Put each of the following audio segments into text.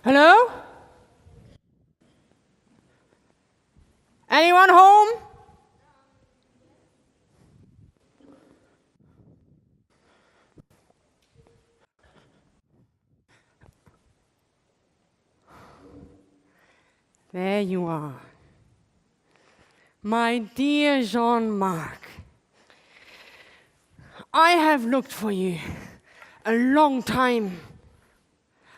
Hello? Anyone home? There you are. My dear Jean-Marc, I have looked for you a long time.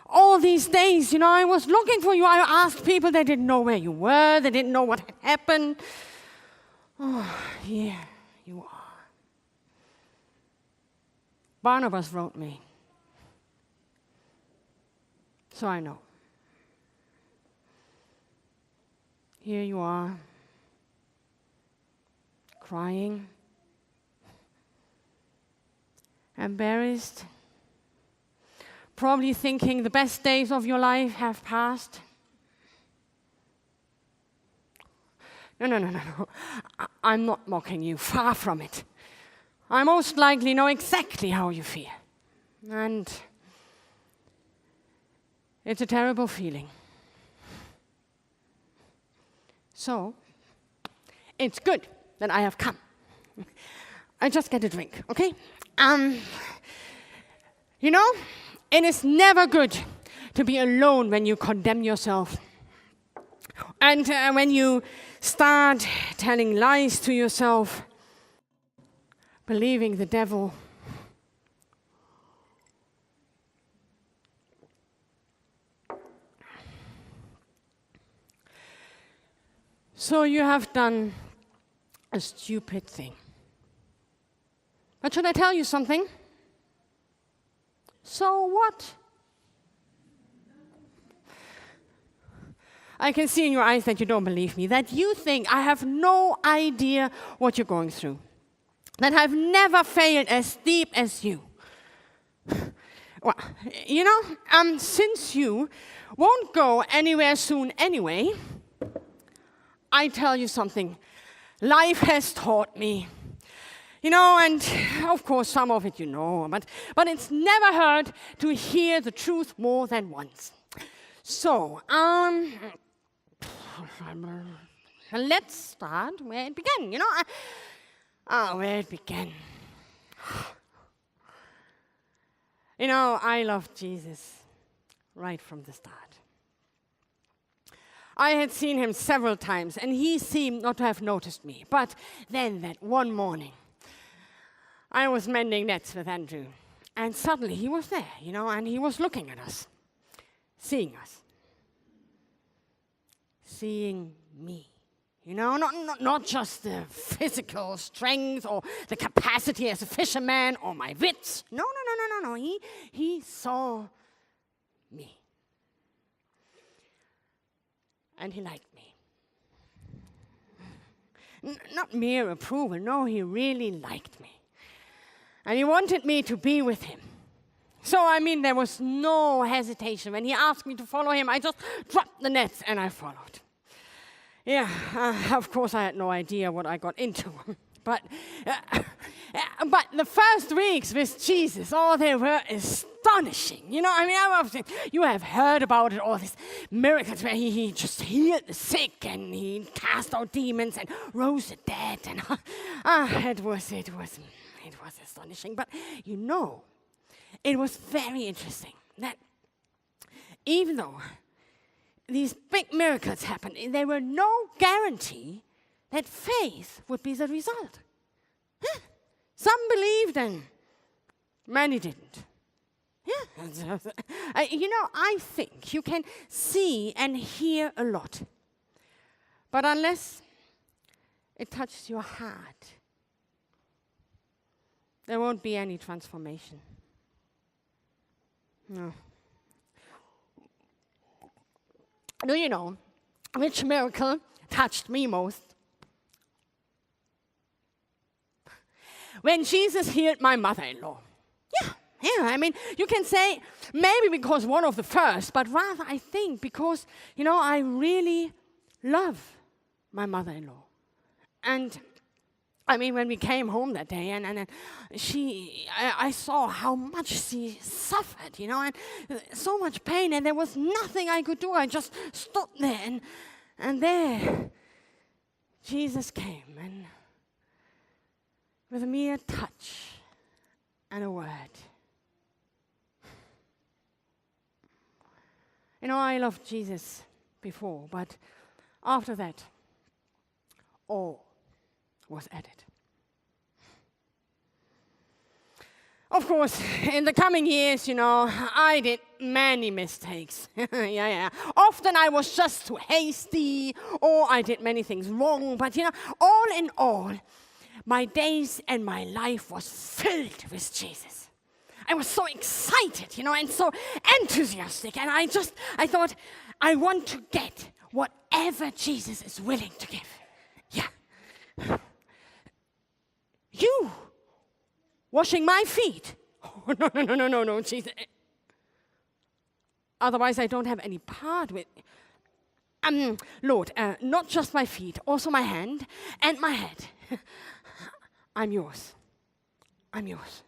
All these days, I was looking for you. I asked people, they didn't know where you were, they didn't know what had happened. Oh, here you are. Barnabas wrote me, so I know. Here you are, crying, embarrassed, probably thinking the best days of your life have passed. No. I'm not mocking you, far from it. I most likely know exactly how you feel. And it's a terrible feeling. So, it's good that I have come. I just get a drink, okay? It is never good to be alone when you condemn yourself. And when you start telling lies to yourself, believing the devil. So you have done a stupid thing. But should I tell you something? So what? I can see in your eyes that you don't believe me, that you think I have no idea what you're going through, that I've never failed as deep as you. Well, since you won't go anywhere soon anyway, I tell you something. Life has taught me. And of course some of it but it's never hurt to hear the truth more than once. So, let's start where it began, where it began. I loved Jesus right from the start. I had seen him several times, and he seemed not to have noticed me. But then that one morning, I was mending nets with Andrew, and suddenly he was there, and he was looking at us, seeing us, seeing me. Not just the physical strength or the capacity as a fisherman or my wits. No. He saw me. And he liked me. Not mere approval, no, he really liked me. And he wanted me to be with him. So, there was no hesitation. When he asked me to follow him, I just dropped the nets and I followed. Yeah, of course I had no idea what I got into. But the first weeks with Jesus, they were astonishing. You have heard about it, all these miracles where he just healed the sick and he cast out demons and rose the dead. And it was astonishing. But it was very interesting that even though these big miracles happened, there were no guarantee that faith would be the result. Some believed and many didn't. Yeah. I think you can see and hear a lot. But unless it touches your heart, there won't be any transformation. No. Do you know which miracle touched me most? When Jesus healed my mother-in-law. Yeah, you can say maybe because one of the first, but rather I think because, I really love my mother-in-law. And I mean, when we came home that day, and I saw how much she suffered, and so much pain, and there was nothing I could do. I just stood there, and there, Jesus came, and with a mere touch and a word. I loved Jesus before, but after that, all was added. Of course, in the coming years, I did many mistakes. Yeah. Often I was just too hasty, or I did many things wrong, but all in all, my days and my life was filled with Jesus. I was so excited, and so enthusiastic, and I thought, I want to get whatever Jesus is willing to give. Yeah. You washing my feet? Oh, no, Jesus. Otherwise, I don't have any part with. Lord, not just my feet, also my hand and my head. I'm yours. I'm yours.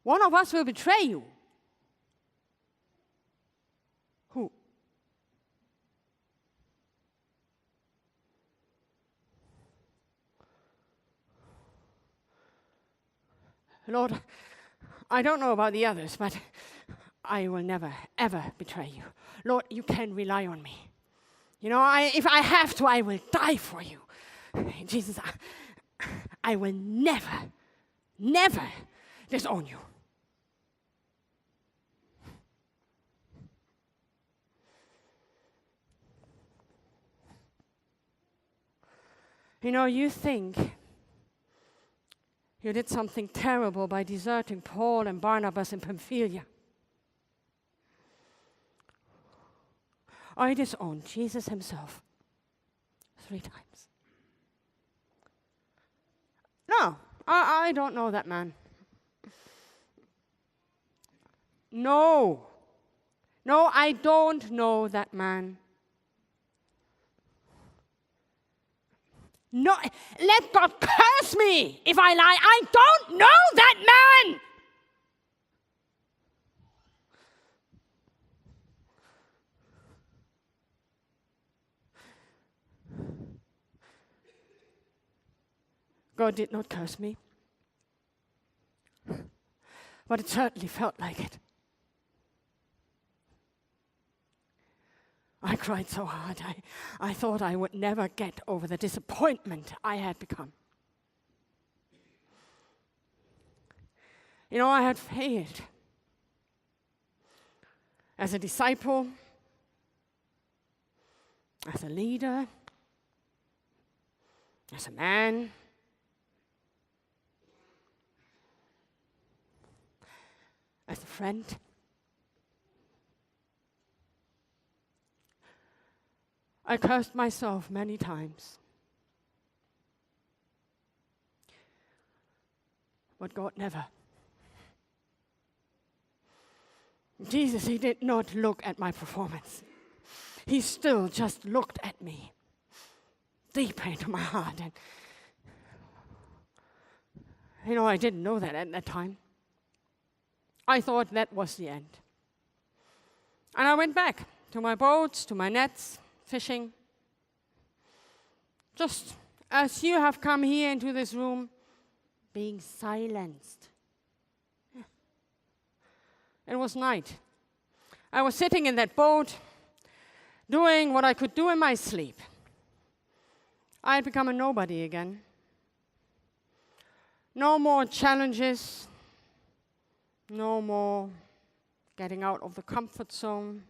One of us will betray you. Who? Lord, I don't know about the others, but I will never, ever betray you. Lord, you can rely on me. If I have to, I will die for you. Jesus, I will never, never disown you. You think you did something terrible by deserting Paul and Barnabas in Pamphylia. I disowned Jesus himself 3 times. No, I don't know that man. No, I don't know that man. No, let God curse me if I lie. I don't know that man. God did not curse me, but it certainly felt like it. I cried so hard, I thought I would never get over the disappointment I had become. I had failed as a disciple, as a leader, as a man, as a friend. I cursed myself many times. But God never. Jesus, he did not look at my performance. He still just looked at me, deep into my heart. And I didn't know that at that time. I thought that was the end. And I went back to my boats, to my nets, fishing. Just as you have come here into this room, being silenced. It was night. I was sitting in that boat, doing what I could do in my sleep. I had become a nobody again. No more challenges. No more getting out of the comfort zone.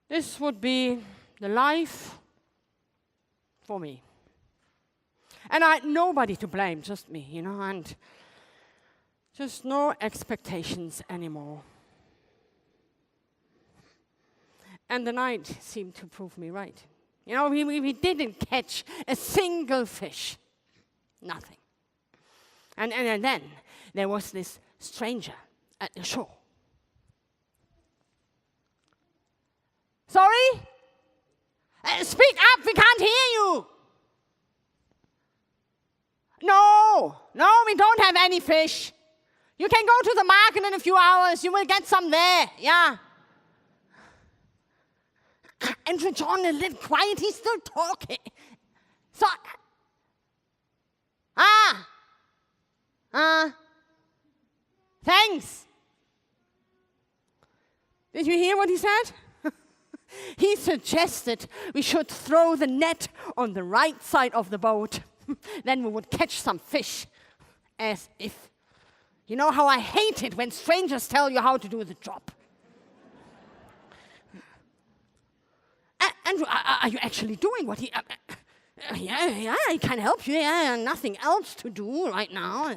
This would be the life for me. And I had nobody to blame, just me, and just no expectations anymore. And the night seemed to prove me right. We didn't catch a single fish. Nothing. And then there was this stranger at the shore. Sorry? Speak up, we can't hear you. No, we don't have any fish. You can go to the market in a few hours. You will get some there, yeah. Andrew John, a little quiet. He's still talking. So, thanks. Did you hear what he said? He suggested we should throw the net on the right side of the boat. Then we would catch some fish. As if. You know how I hate it when strangers tell you how to do the job. Andrew, are you actually doing what he... yeah, I can help you. Yeah, nothing else to do right now.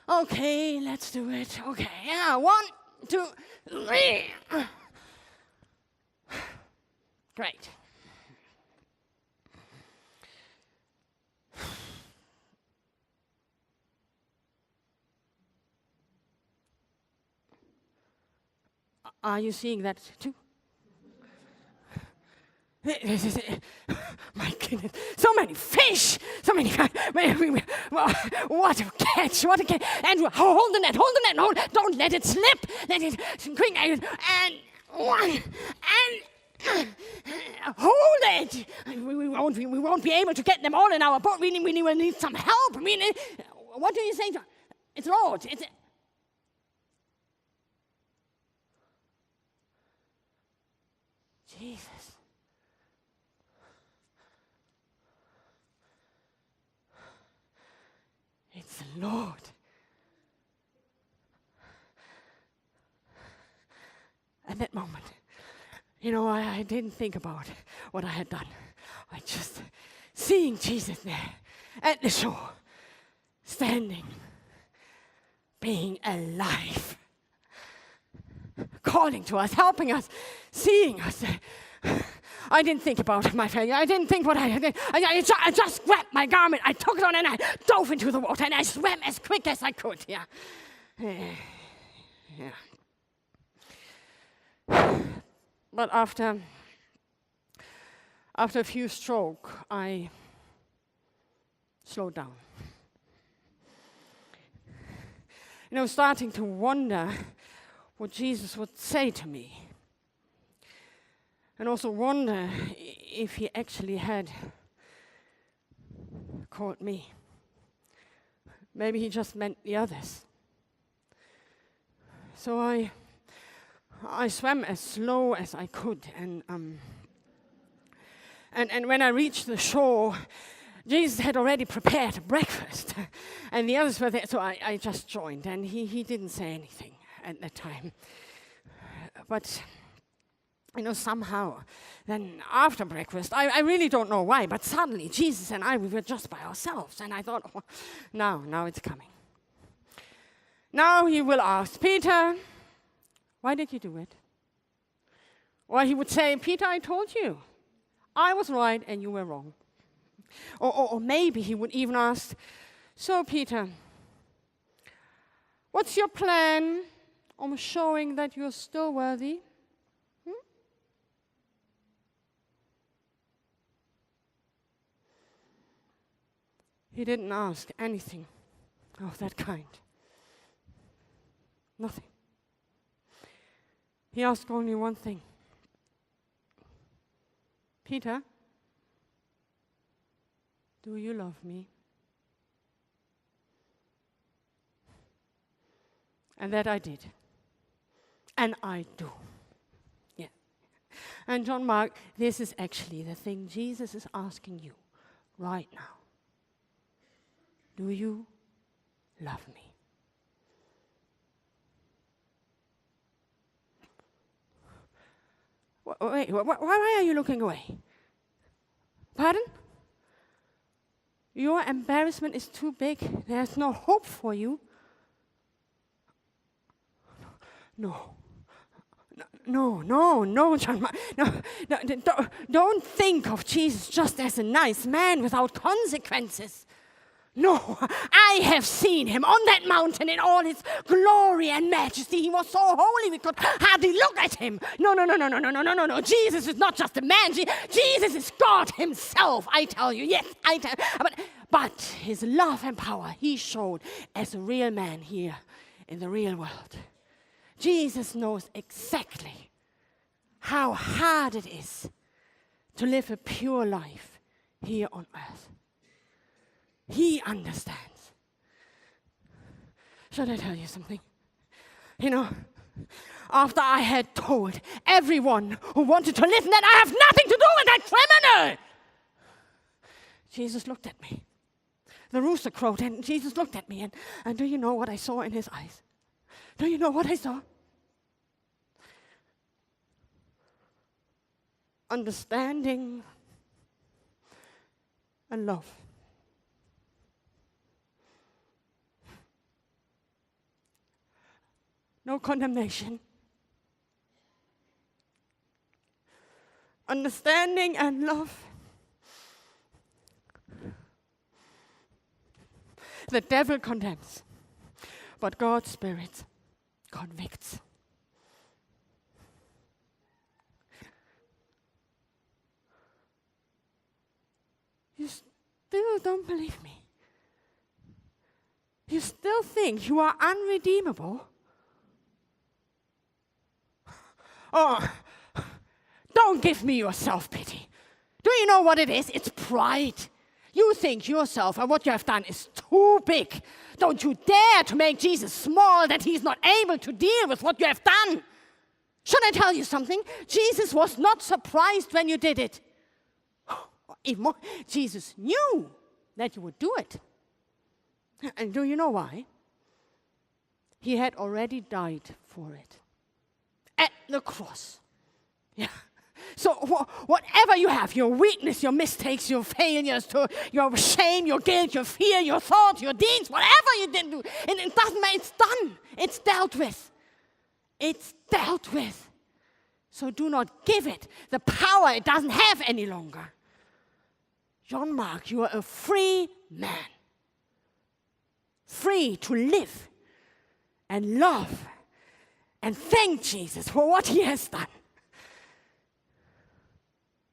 Okay, let's do it. Okay, yeah, 1, 2, 3. Great. Are you seeing that too? My goodness, so many fish, so many. What a catch! What a catch! Andrew, hold the net, don't let it slip. Let it quick and one and hold it. We won't be able to get them all in our boat. We will need some help. I mean, what do you say? It's Lord. Jesus. It's the Lord. At that moment, I didn't think about what I had done. I just seeing Jesus there at the shore, standing, being alive, calling to us, helping us, seeing us. I didn't think about my failure. I didn't think what I did. I just grabbed my garment. I took it on and I dove into the water and I swam as quick as I could. Yeah. But after a few strokes, I slowed down. Starting to wonder what Jesus would say to me. And also wonder if he actually had called me. Maybe he just meant the others. So I swam as slow as I could, and when I reached the shore, Jesus had already prepared breakfast, and the others were there. So I just joined, and he didn't say anything at that time. But somehow, then after breakfast, I really don't know why, but suddenly Jesus and we were just by ourselves. And I thought, now it's coming. Now he will ask, Peter, why did you do it? Or he would say, Peter, I told you. I was right and you were wrong. Or maybe he would even ask, so Peter, what's your plan on showing that you're still worthy? He didn't ask anything of that kind. Nothing. He asked only one thing. Peter, do you love me? And that I did. And I do. Yeah. And John Mark, this is actually the thing Jesus is asking you right now. Do you love me? Wait, why are you looking away? Pardon? Your embarrassment is too big. There's no hope for you. No, John Mark. No, don't think of Jesus just as a nice man without consequences. No, I have seen him on that mountain in all his glory and majesty. He was so holy we could hardly look at him. No. Jesus is not just a man. Jesus is God himself, I tell you. Yes, I tell you. But his love and power he showed as a real man here in the real world. Jesus knows exactly how hard it is to live a pure life here on earth. He understands. Should I tell you something? You know, after I had told everyone who wanted to live that I have nothing to do with that criminal, Jesus looked at me. The rooster crowed and Jesus looked at me, and do you know what I saw in his eyes? Do you know what I saw? Understanding and love. No condemnation. Understanding and love. The devil condemns, but God's Spirit convicts. You still don't believe me? You still think you are unredeemable? Oh, don't give me your self-pity. Do you know what it is? It's pride. You think yourself and what you have done is too big. Don't you dare to make Jesus small, that he's not able to deal with what you have done. Should I tell you something? Jesus was not surprised when you did it. Even more, Jesus knew that you would do it. And do you know why? He had already died for it. At the cross. Yeah. So whatever you have, your weakness, your mistakes, your failures, your shame, your guilt, your fear, your thoughts, your deeds, whatever you didn't do, it doesn't matter, it's done. It's dealt with. It's dealt with. So do not give it the power it doesn't have any longer. John Mark, you are a free man. Free to live and love and thank Jesus for what he has done.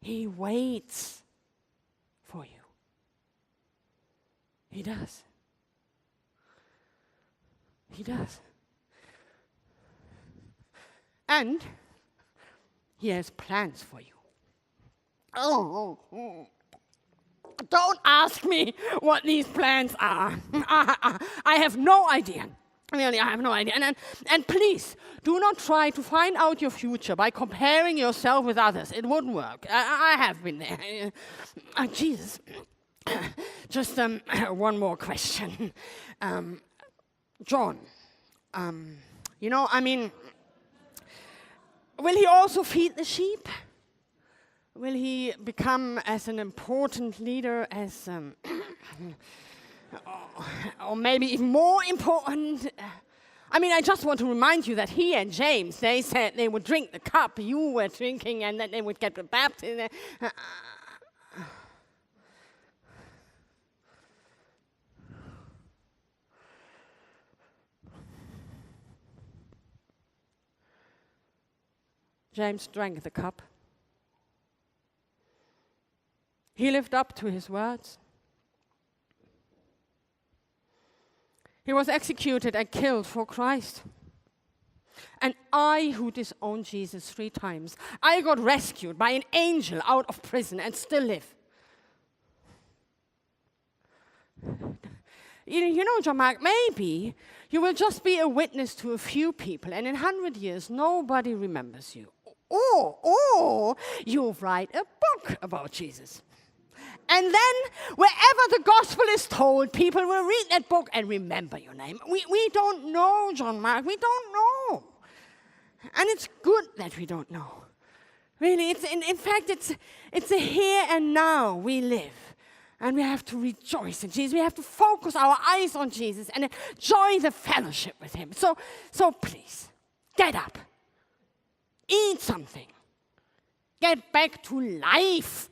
He waits for you. He does. He does. And he has plans for you. Oh. Don't ask me what these plans are. I have no idea. Really, I have no idea. And please, do not try to find out your future by comparing yourself with others. It wouldn't work. I have been there. Jesus. Just one more question. John, will he also feed the sheep? Will he become as an important leader as, or maybe even more important? I just want to remind you that he and James, they said they would drink the cup you were drinking and that they would get baptized. James drank the cup. He lived up to his words. He was executed and killed for Christ. And I, who disowned Jesus 3 times, I got rescued by an angel out of prison and still live. You know, John Mark, maybe you will just be a witness to a few people, and in 100 years, nobody remembers you. Or you'll write a book about Jesus. And then, wherever the gospel is told, people will read that book and remember your name. We don't know, John Mark. We don't know. And it's good that we don't know. Really, in fact, it's a here and now we live. And we have to rejoice in Jesus. We have to focus our eyes on Jesus and enjoy the fellowship with him. So please, get up. Eat something. Get back to life.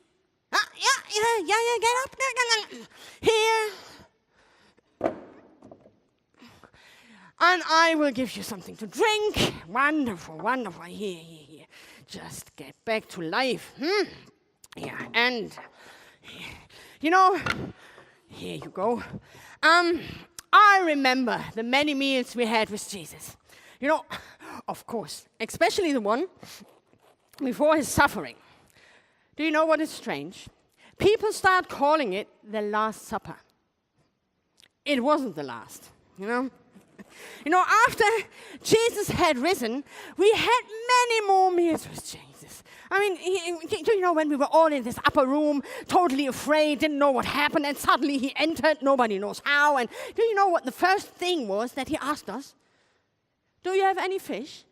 Yeah, get up. Here, and I will give you something to drink. Wonderful, wonderful. Here. Just get back to life. Yeah, and, here you go. I remember the many meals we had with Jesus. Of course, especially the one before his suffering. Do you know what is strange? People start calling it the Last Supper. It wasn't the last, After Jesus had risen, we had many more meals with Jesus. I mean, when we were all in this upper room, totally afraid, didn't know what happened, and suddenly he entered, nobody knows how. And do you know what the first thing was that he asked us? Do you have any fish?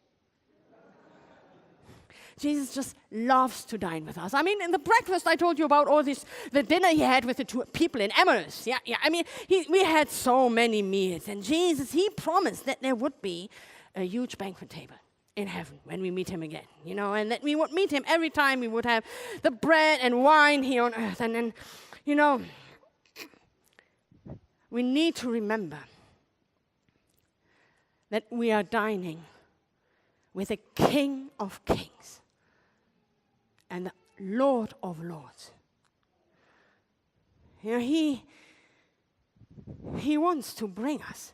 Jesus just loves to dine with us. I mean, in the breakfast I told you about all this, the dinner he had with the two people in Emmaus. Yeah. I mean, we had so many meals. And Jesus, he promised that there would be a huge banquet table in heaven when we meet him again, and that we would meet him every time we would have the bread and wine here on earth. And then, we need to remember that we are dining with the King of Kings and the Lord of Lords. He wants to bring us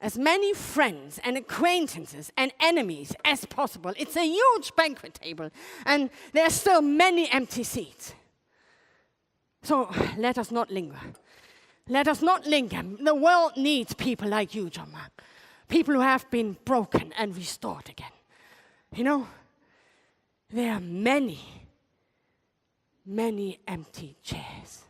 as many friends and acquaintances and enemies as possible. It's a huge banquet table, and there are still many empty seats. So let us not linger. Let us not linger. The world needs people like you, John Mark. People who have been broken and restored again. There are many, many empty chairs.